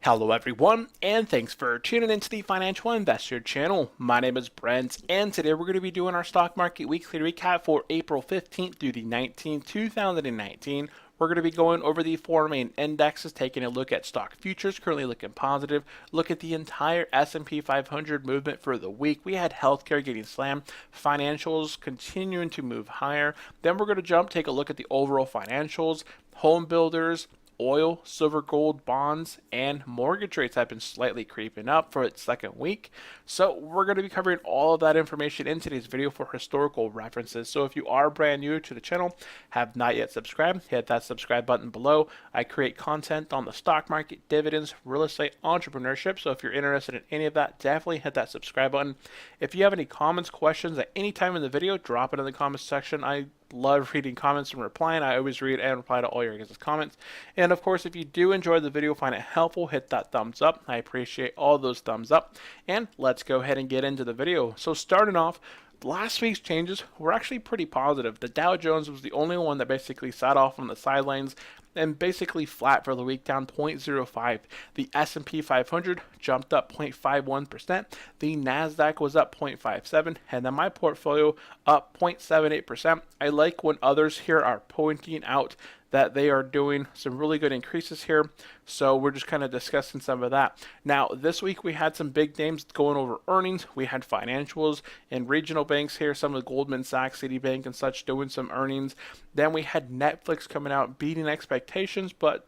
Hello everyone, and thanks for tuning into the Financial Investor channel. My name is Brent, and today we're going to be doing our stock market weekly recap for April 15th through the 19th, 2019. We're going to be going over the four main indexes, taking a look at stock futures, currently looking positive, look at the entire S&P 500 movement for the week. We had healthcare getting slammed, financials continuing to move higher. Then we're going to take a look at the overall financials, home builders, oil, silver, gold, bonds, and mortgage rates have been slightly creeping up for its second week. So we're going to be covering all of that information in today's video for historical references. So if you are brand new to the channel, have not yet subscribed, hit that subscribe button below. I create content on the stock market, dividends, real estate, entrepreneurship. So if you're interested in any of that, definitely hit that subscribe button. If you have any comments, questions at any time in the video, drop it in the comments section. I love reading comments and replying. I always read and reply to all your guys' comments. And of course, if you do enjoy the video, find it helpful, hit that thumbs up. I appreciate all those thumbs up. And let's go ahead and get into the video. So starting off, last week's changes were actually pretty positive. The Dow Jones was the only one that basically sat off on the sidelines and basically flat for the week, down 0.05. The S&P 500 jumped up 0.51%. The NASDAQ was up 0.57%, and then my portfolio up 0.78%. I like when others here are pointing out that they are doing some really good increases here. So we're just kind of discussing some of that. Now, this week we had some big names going over earnings. We had financials and regional banks here, some of the Goldman Sachs, Citibank and such doing some earnings. Then we had Netflix coming out beating expectations, but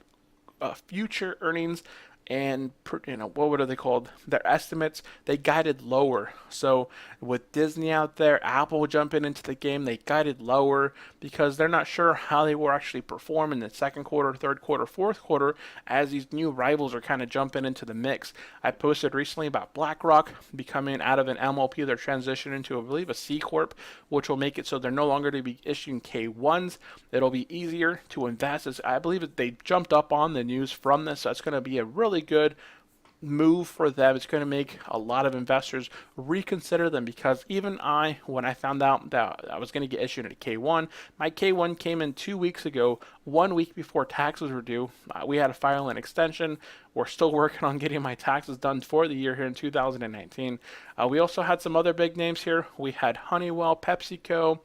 future earnings and what are they called, their estimates, they guided lower. So with Disney out there, Apple jumping into the game, they guided lower because they're not sure how they will actually perform in the second quarter, third quarter, fourth quarter as these new rivals are kind of jumping into the mix. I posted recently about BlackRock becoming out of an MLP, they're transitioning into, I believe, a C Corp, which will make it so they're no longer to be issuing K1s. It'll be easier to invest. As I believe that they jumped up on the news from this, so that's going to be a really good move for them. It's going to make a lot of investors reconsider them because even when I found out that I was going to get issued a K1, my K1 came in 2 weeks ago, 1 week before taxes were due. We had to file an extension. We're still working on getting my taxes done for the year here in 2019. We also had some other big names here. We had Honeywell, PepsiCo,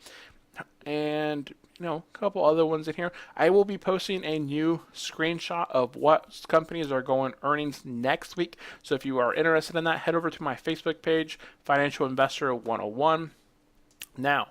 and a couple other ones in here. I will be posting a new screenshot of what companies are going earnings next week. So if you are interested in that, head over to my Facebook page, Financial Investor 101. Now,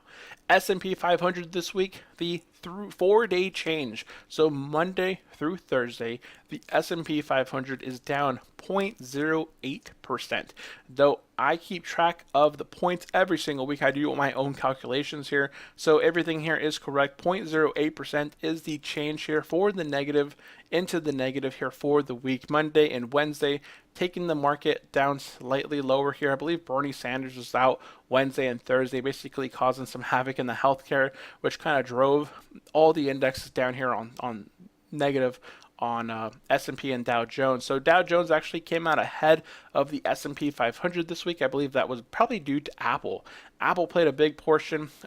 S&P 500 this week, the 4-day change. So Monday through Thursday, the S&P 500 is down 0.08%. Though I keep track of the points every single week, I do my own calculations here. So everything here is correct. 0.08% is the change here for the negative, into the negative here for the week. Monday and Wednesday, taking the market down slightly lower here. I believe Bernie Sanders was out Wednesday and Thursday, basically causing some havoc in the healthcare, which kind of drove all the indexes down here on negative on S&P and Dow Jones. So Dow Jones actually came out ahead of the S&P 500 this week. I believe that was probably due to Apple. Apple played a big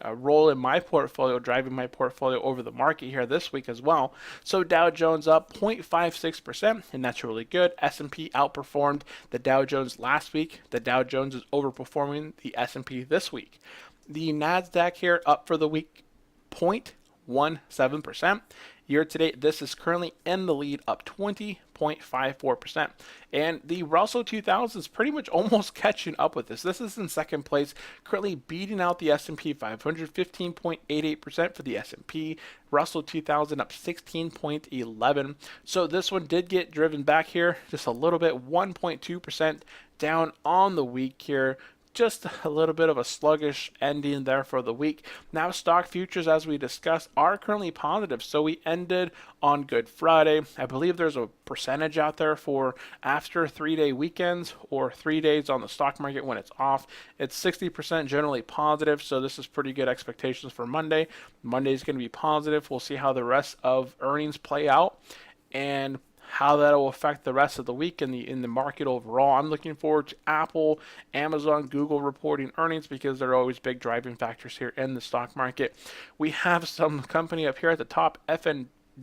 role in my portfolio, driving my portfolio over the market here this week as well. So Dow Jones up 0.56%, and that's really good. S&P outperformed the Dow Jones last week. The Dow Jones is overperforming the S&P this week. The NASDAQ here up for the week 0.17%. Year to date, this is currently in the lead, up 20.54%. And the Russell 2000 is pretty much almost catching up with this. This is in second place, currently beating out the S&P 500, 15.88% for the S&P. Russell 2000 up 16.11. So this one did get driven back here just a little bit, 1.2% down on the week here. Just a little bit of a sluggish ending there for the week. Now stock futures, as we discussed, are currently positive. So we ended on Good Friday. I believe there's a percentage out there for after 3-day weekends or 3 days on the stock market when it's off. It's 60% generally positive. So this is pretty good expectations for Monday. Monday is going to be positive. We'll see how the rest of earnings play out and how that will affect the rest of the week in the market overall. I'm looking forward to Apple, Amazon, Google reporting earnings because they're always big driving factors here in the stock market. We have some company up here at the top,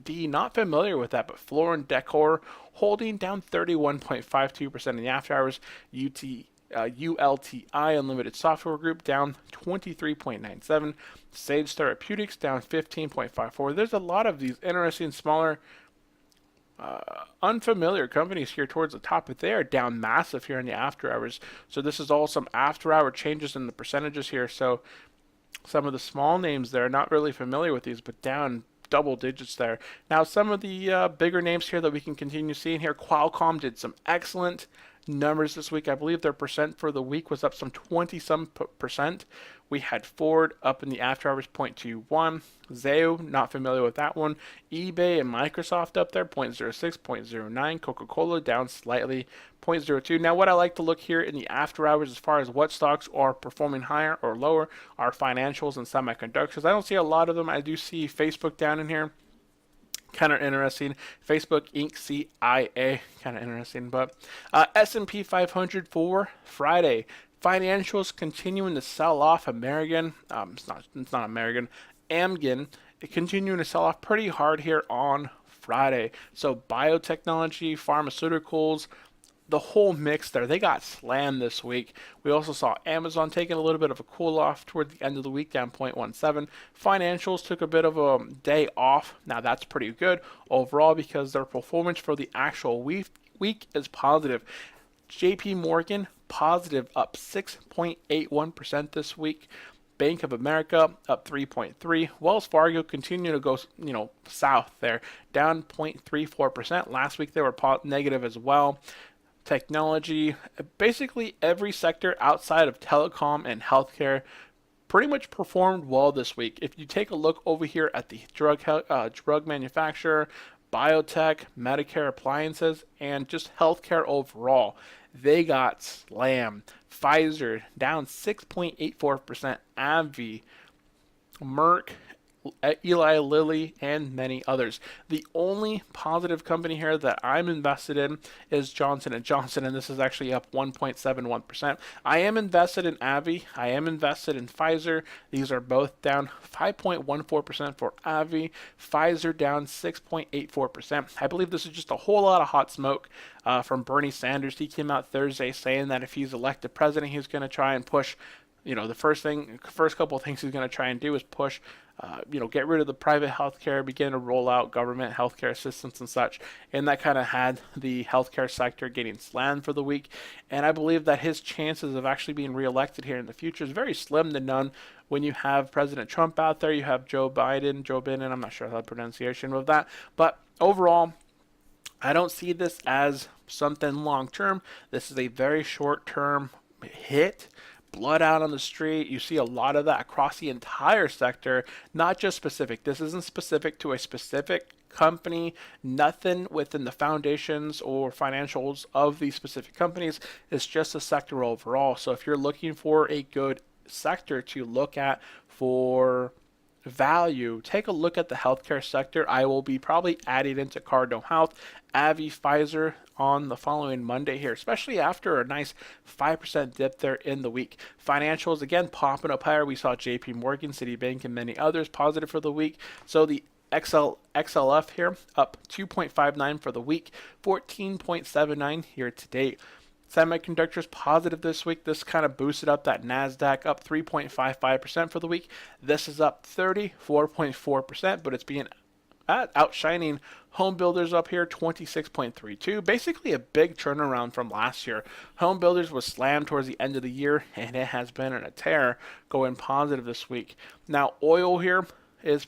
D, not familiar with that, but Floor and Decor holding down 31.52% in the after hours. ULTI Unlimited Software Group down 23.97. Sage Therapeutics down 15.54. There's a lot of these interesting smaller unfamiliar companies here towards the top, but they are down massive here in the after hours. So this is all some after hour changes in the percentages here. So some of the small names there, not really familiar with these, but down double digits there. Now some of the bigger names here that we can continue seeing here. Qualcomm did some excellent numbers this week. I believe their percent for the week was up some 20 some percent. We had Ford up in the after hours 0.21. Zayo, not familiar with that one. eBay and Microsoft up there 0.06, 0.09. Coca-Cola down slightly 0.02. Now what I like to look here in the after hours as far as what stocks are performing higher or lower are financials and semiconductors. I don't see a lot of them. I do see Facebook down in here. Kind of interesting. Facebook Inc. CIA, kind of interesting. But S&P 500 for Friday. Financials continuing to sell off. American, it's not American. Amgen continuing to sell off pretty hard here on Friday. So biotechnology, pharmaceuticals, the whole mix there, they got slammed this week. We also saw Amazon taking a little bit of a cool off toward the end of the week, down 0.17. Financials took a bit of a day off. Now that's pretty good overall because their performance for the actual week is positive. JP Morgan positive, up 6.81% this week. Bank of America up 3.3. Wells Fargo continue to go, south there, down 0.34%. Last week they were negative as well. Technology, basically every sector outside of telecom and healthcare pretty much performed well this week. If you take a look over here at the drug manufacturer, biotech, Medicare appliances, and just healthcare overall, they got slammed. Pfizer down 6.84%, AbbVie, Merck, Eli Lilly, and many others. The only positive company here that I'm invested in is Johnson & Johnson, and this is actually up 1.71%. I am invested in AbbVie. I am invested in Pfizer. These are both down 5.14% for AbbVie. Pfizer down 6.84%. I believe this is just a whole lot of hot smoke from Bernie Sanders. He came out Thursday saying that if he's elected president, he's going to try and push the first couple of things he's going to try and do is push, get rid of the private healthcare, begin to roll out government healthcare assistance and such. And that kind of had the healthcare sector getting slammed for the week. And I believe that his chances of actually being reelected here in the future is very slim to none. When you have President Trump out there, you have Joe Biden, I'm not sure how the pronunciation of that. But overall, I don't see this as something long term. This is a very short term hit. Blood out on the street. You see a lot of that across the entire sector, not just specific. This isn't specific to a specific company. Nothing within the foundations or financials of these specific companies. It's just a sector overall. So if you're looking for a good sector to look at for value, take a look at the healthcare sector. I will be probably adding into Cardinal Health, AbbVie, Pfizer on the following Monday here, especially after a nice 5% dip there in the week. Financials, again, popping up higher. We saw JP Morgan, Citibank, and many others positive for the week. So the XLF here up 2.59 for the week, 14.79 here to date. Semiconductors positive this week. This kind of boosted up that NASDAQ, up 3.55% for the week. This is up 34.4%, but it's being outshining home builders up here, 26.32. Basically a big turnaround from last year. Home builders was slammed towards the end of the year, and it has been in a tear going positive this week. Now, oil here is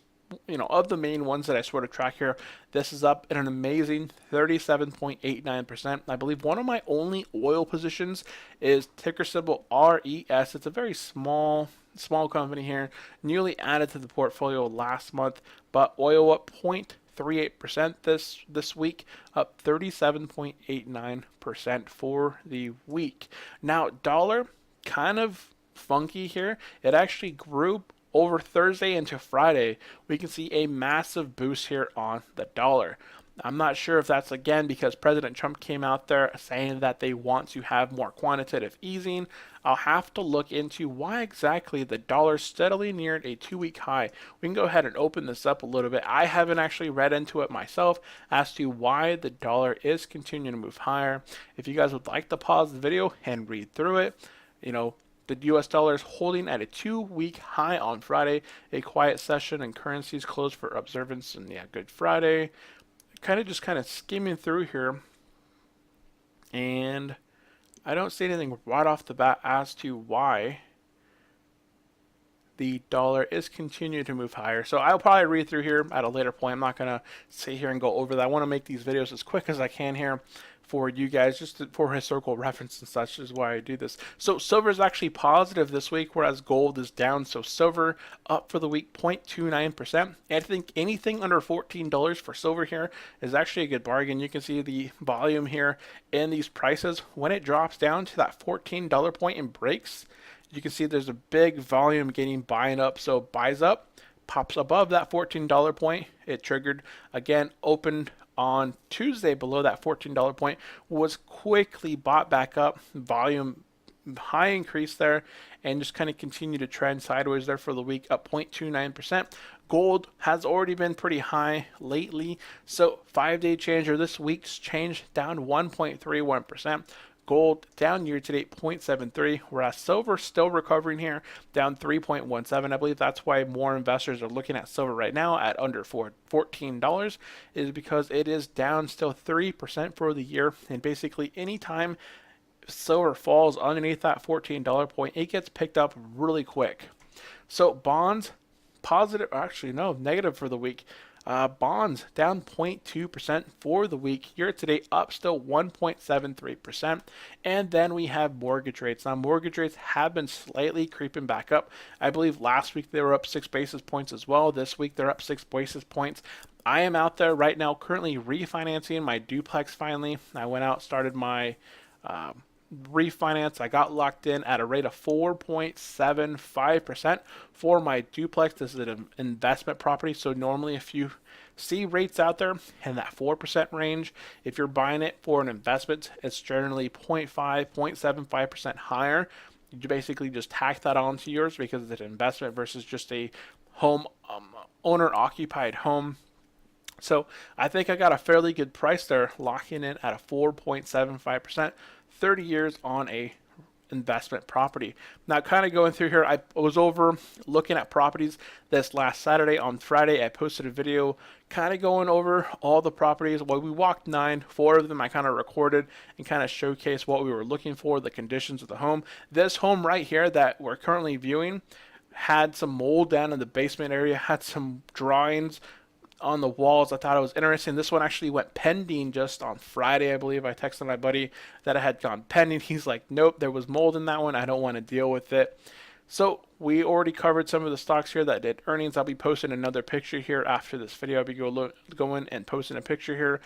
of the main ones that I sort of track here, this is up at an amazing 37.89%. I believe one of my only oil positions is ticker symbol RES. It's a very small company here, newly added to the portfolio last month, but oil up 0.38% this week, up 37.89% for the week. Now, dollar, kind of funky here. It actually grew over Thursday into Friday. We can see a massive boost here on the dollar. I'm not sure if that's again because President Trump came out there saying that they want to have more quantitative easing. I'll have to look into why exactly the dollar steadily neared a 2 week high. We can go ahead and open this up a little bit. I haven't actually read into it myself as to why the dollar is continuing to move higher. If you guys would like to pause the video and read through it, the US dollar is holding at a 2 week high on Friday, a quiet session, and currencies closed for observance on Good Friday. Kind of skimming through here, and I don't see anything right off the bat as to why the dollar is continuing to move higher. So I'll probably read through here at a later point. I'm not going to sit here and go over that. I want to make these videos as quick as I can here for you guys, for historical reference and such is why I do this. So silver is actually positive this week, whereas gold is down. So silver up for the week 0.29%. I think anything under $14 for silver here is actually a good bargain. You can see the volume here in these prices. When it drops down to that $14 point and breaks, you can see there's a big volume getting buying up. So buys up, pops above that $14 point. It triggered again, opened on Tuesday below that $14 point, was quickly bought back up, volume high increase there, and just kind of continue to trend sideways there for the week, up 0.29%. Gold has already been pretty high lately, so 5-day change or this week's change down 1.31%. Gold down year to date 0.73, whereas silver still recovering here, down 3.17. I believe that's why more investors are looking at silver right now at under $14, is because it is down still 3% for the year. And basically anytime silver falls underneath that $14 point, it gets picked up really quick. So bonds, positive, actually no, negative for the week. Bonds down 0.2% for the week. Year to date up still 1.73%. And then we have mortgage rates. Now mortgage rates have been slightly creeping back up. I believe last week they were up 6 basis points as well. This week they're up 6 basis points. I am out there right now currently refinancing my duplex finally. I went out, started my refinance. I got locked in at a rate of 4.75% for my duplex. This is an investment property, so normally if you see rates out there in that 4% range, if you're buying it for an investment, it's generally 0.5, 0.75% higher. You basically just tack that onto yours because it's an investment versus just a home owner occupied home. So I think I got a fairly good price there, locking in at a 4.75%, 30 years on a investment property. Now kind of going through here, I was over looking at properties this last Saturday. On Friday, I posted a video kind of going over all the properties. Well, we walked 9, 4 of them I kind of recorded and kind of showcased what we were looking for, the conditions of the home. This home right here that we're currently viewing had some mold down in the basement area, had some drawings on the walls. I thought it was interesting. This one actually went pending just on Friday, I believe. I texted my buddy that it had gone pending. He's like, nope, there was mold in that one. I don't want to deal with it. So we already covered some of the stocks here that did earnings. I'll be posting another picture here after this video. I'll be going and posting a picture here.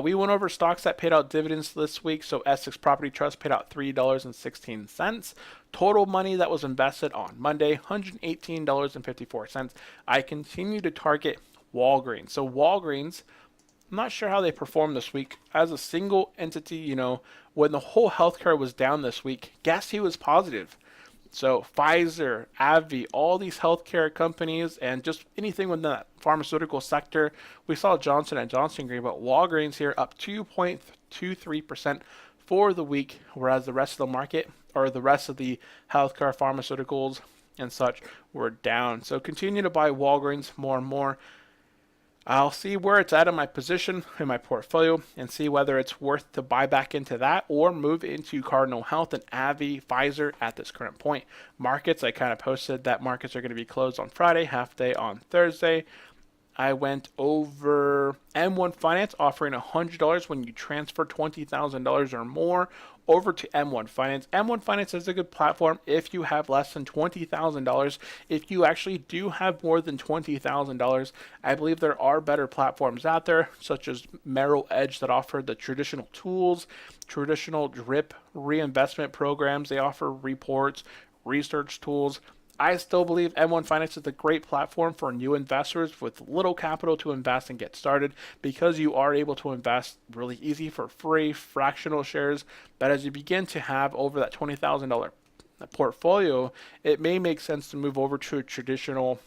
We went over stocks that paid out dividends this week. So Essex Property Trust paid out $3.16. Total money that was invested on Monday, $118.54. I continue to target Walgreens. So Walgreens, I'm not sure how they performed this week as a single entity. When the whole healthcare was down this week, guess who was positive? So Pfizer, AbbVie, all these healthcare companies, and just anything within that pharmaceutical sector. We saw Johnson & Johnson green, but Walgreens here up 2.23% for the week, whereas the rest of the market, or the rest of the healthcare pharmaceuticals and such, were down. So continue to buy Walgreens more and more. I'll see where it's at in my position in my portfolio and see whether it's worth to buy back into that or move into Cardinal Health and AbbVie, Pfizer at this current point. Markets, I kind of posted that markets are going to be closed on Friday, half day on Thursday. I went over M1 Finance offering $100 when you transfer $20,000 or more over to M1 Finance. M1 Finance is a good platform if you have less than $20,000. If you actually do have more than $20,000, I believe there are better platforms out there, such as Merrill Edge, that offer the traditional tools, traditional drip reinvestment programs. They offer reports, research tools. I still believe M1 Finance is a great platform for new investors with little capital to invest and get started because you are able to invest really easy for free fractional shares. But as you begin to have over that $20,000 portfolio, it may make sense to move over to a traditional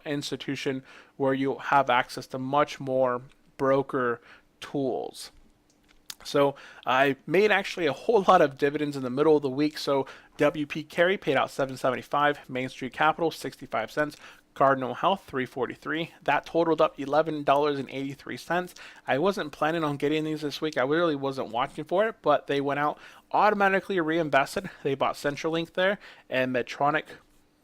institution where you have access to much more broker tools. So I made actually a whole lot of dividends in the middle of the week. So WP Carey paid out 775, Main Street Capital 65 cents, Cardinal Health 343. That totaled up $11.83. I wasn't planning on getting these this week. I really wasn't watching for it, but they went out automatically reinvested. They bought CenturyLink there and Medtronic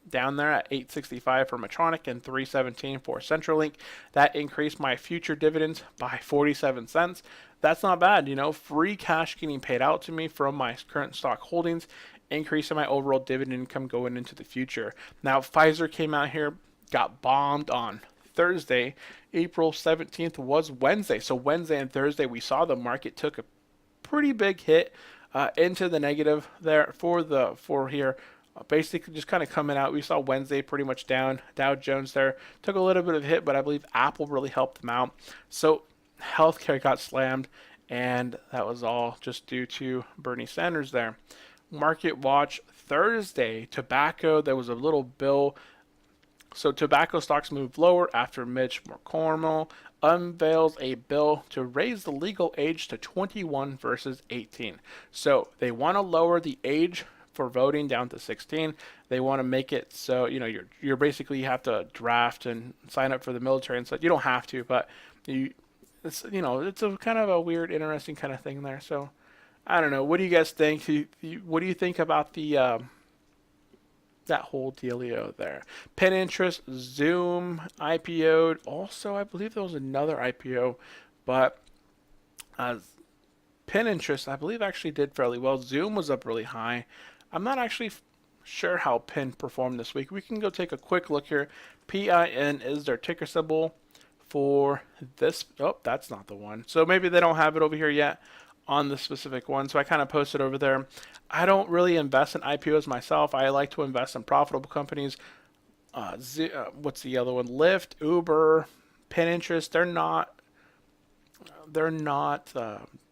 down there at 865 for Medtronic and 317 for CenturyLink. That increased my future dividends by 47 cents. That's not bad, free cash getting paid out to me from my current stock holdings, increasing my overall dividend income going into the future. Now, Pfizer came out here, got bombed on Thursday. April 17th was Wednesday. So Wednesday and Thursday, we saw the market took a pretty big hit into the negative there for here. Basically just kind of coming out. We saw Wednesday pretty much down. Dow Jones there took a little bit of a hit, but I believe Apple really helped them out. So healthcare got slammed, and that was all just due to Bernie Sanders there. Market watch Thursday, tobacco, there was a little bill. So tobacco stocks moved lower after Mitch McConnell unveils a bill to raise the legal age to 21 versus 18. So they want to lower the age for voting down to 16. They want to make it so you're basically, you have to draft and sign up for the military and such. You don't have to, but it's a kind of a weird, interesting kind of thing there. So I don't know. What do you guys think? What do you think about the that whole dealio there? Pin interest, Zoom IPO'd. Also, I believe there was another IPO, but Pin interest, I believe, actually did fairly well. Zoom was up really high. I'm not actually sure how Pin performed this week. We can go take a quick look here. PIN is their ticker symbol for this. Oh, that's not the one. So maybe they don't have it over here yet on the specific one. So I kind of posted over there. I don't really invest in IPOs myself. I like to invest in profitable companies. What's the other one? Lyft, Uber, Pin interest. They're not. They don't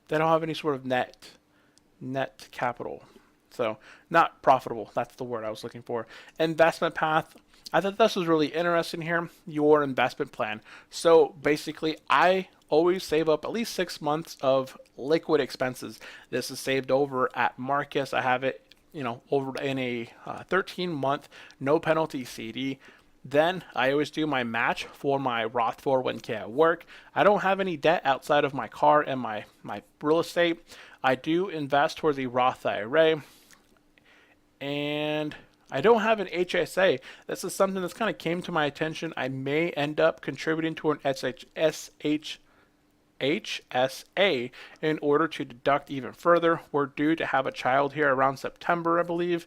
have any sort of net capital. So not profitable. That's the word I was looking for. Investment path. I thought this was really interesting here. Your investment plan. So basically, I always save up at least 6 months of liquid expenses. This is saved over at Marcus. I have it, over in a 13-month no penalty CD. Then I always do my match for my Roth 401k at work. I don't have any debt outside of my car and my real estate. I do invest towards a Roth IRA. And I don't have an HSA. This is something that's kind of came to my attention. I may end up contributing to an HSA in order to deduct even further. We're due to have a child here around September, I believe.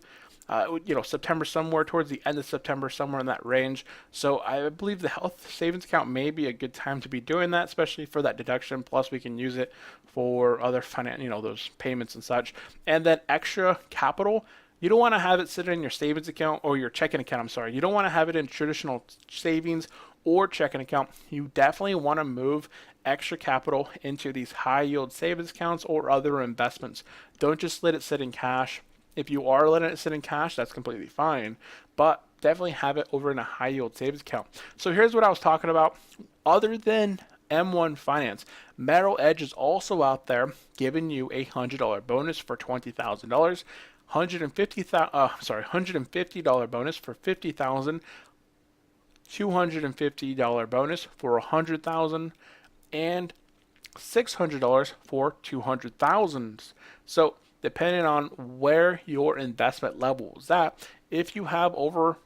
September, somewhere towards the end of September, somewhere in that range. So I believe the health savings account may be a good time to be doing that, especially for that deduction. Plus, we can use it for other those payments and such. And then extra capital. You don't want to have it sitting in your savings account or your checking account. I'm sorry. You don't want to have it in traditional savings or checking account. You definitely want to move extra capital into these high yield savings accounts or other investments. Don't just let it sit in cash. If you are letting it sit in cash, that's completely fine. But definitely have it over in a high yield savings account. So here's what I was talking about. Other than M1 Finance, Merrill Edge is also out there giving you a $100 bonus for $20,000. $150 bonus for $50,000, $250 bonus for $100,000, and $600 for $200,000. So depending on where your investment level is at, if you have over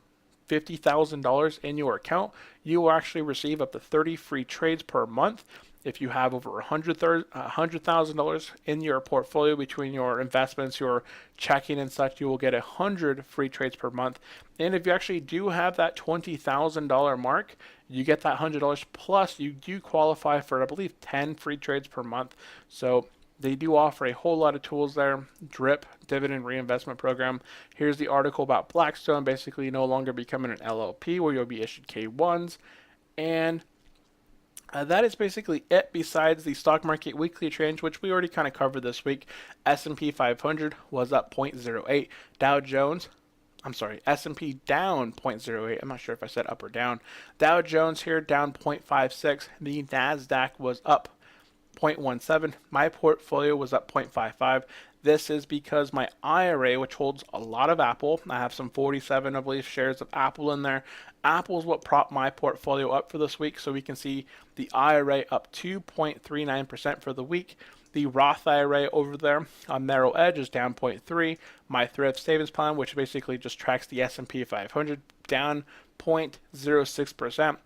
$50,000 in your account, you will actually receive up to 30 free trades per month. If you have over $100,000 in your portfolio between your investments, your checking and such, you will get 100 free trades per month. And if you actually do have that $20,000 mark, you get that $100 plus you do qualify for, I believe, 10 free trades per month. So They do offer a whole lot of tools there. DRIP, Dividend Reinvestment Program. Here's the article about Blackstone basically no longer becoming an LLP where you'll be issued K1s. And that is basically it besides the stock market weekly change, which we already kind of covered this week. S&P 500 was up 0.08. Dow Jones, I'm sorry, S&P down 0.08. I'm not sure if I said up or down. Dow Jones here down 0.56. The NASDAQ was up 0.17. My portfolio was up 0.55. This is because my IRA, which holds a lot of Apple, I have some 47, I believe, shares of Apple in there. Apple is what propped my portfolio up for this week. So we can see the IRA up 2.39% for the week. The Roth IRA over there on Narrow Edge is down 0.3. My Thrift Savings Plan, which basically just tracks the S&P 500, down 0.06%.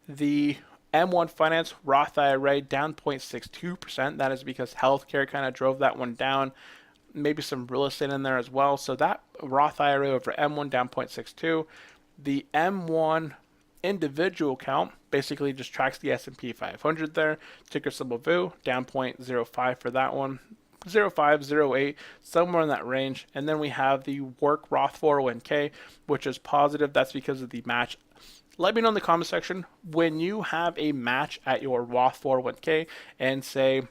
The M1 Finance Roth IRA down 0.62%. That is because healthcare kind of drove that one down. Maybe some real estate in there as well. So that Roth IRA over M1 down 0.62. The M1 individual count basically just tracks the S&P 500 there. Ticker symbol VOO down 0.05 for that one. 05, 08, somewhere in that range. And then we have the Work Roth 401k, which is positive. That's because of the match. Let me know in the comment section when you have a match at your Roth 401k and say,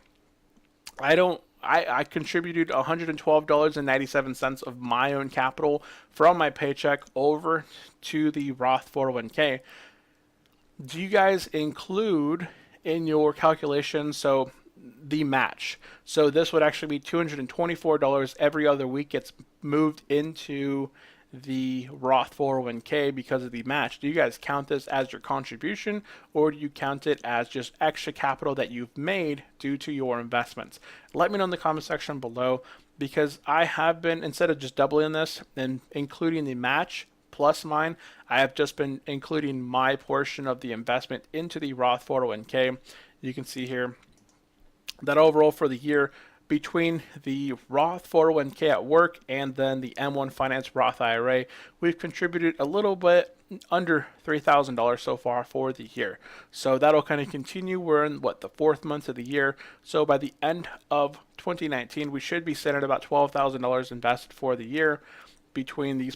I contributed $112.97 of my own capital from my paycheck over to the Roth 401k. Do you guys include in your calculation the match? So this would actually be $224 every other week gets moved into the Roth 401k because of the match. Do you guys count this as your contribution, or do you count it as just extra capital that you've made due to your investments? Let me know in the comment section below, because I have been, instead of just doubling this and including the match plus mine, I have just been including my portion of the investment into the Roth 401k. You can see here that overall for the year, between the Roth 401k at work and then the M1 Finance Roth IRA, we've contributed a little bit under $3,000 so far for the year. So that'll kind of continue. We're in the 4th month of the year. So by the end of 2019, we should be sitting at about $12,000 invested for the year between these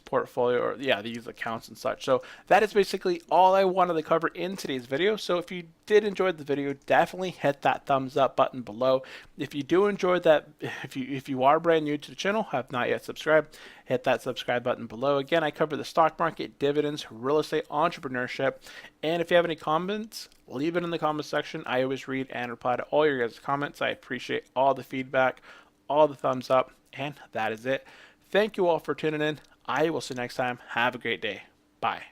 these accounts and such. So that is basically all I wanted to cover in today's video. So if you did enjoy the video, definitely hit that thumbs up button below. If you do enjoy that, if you are brand new to the channel, have not yet subscribed, hit that subscribe button below. Again, I cover the stock market, dividends, real estate, entrepreneurship, and if you have any comments, leave it in the comment section. I always read and reply to all your guys' comments. I appreciate all the feedback, all the thumbs up, and that is it. Thank you all for tuning in. I will see you next time. Have a great day. Bye.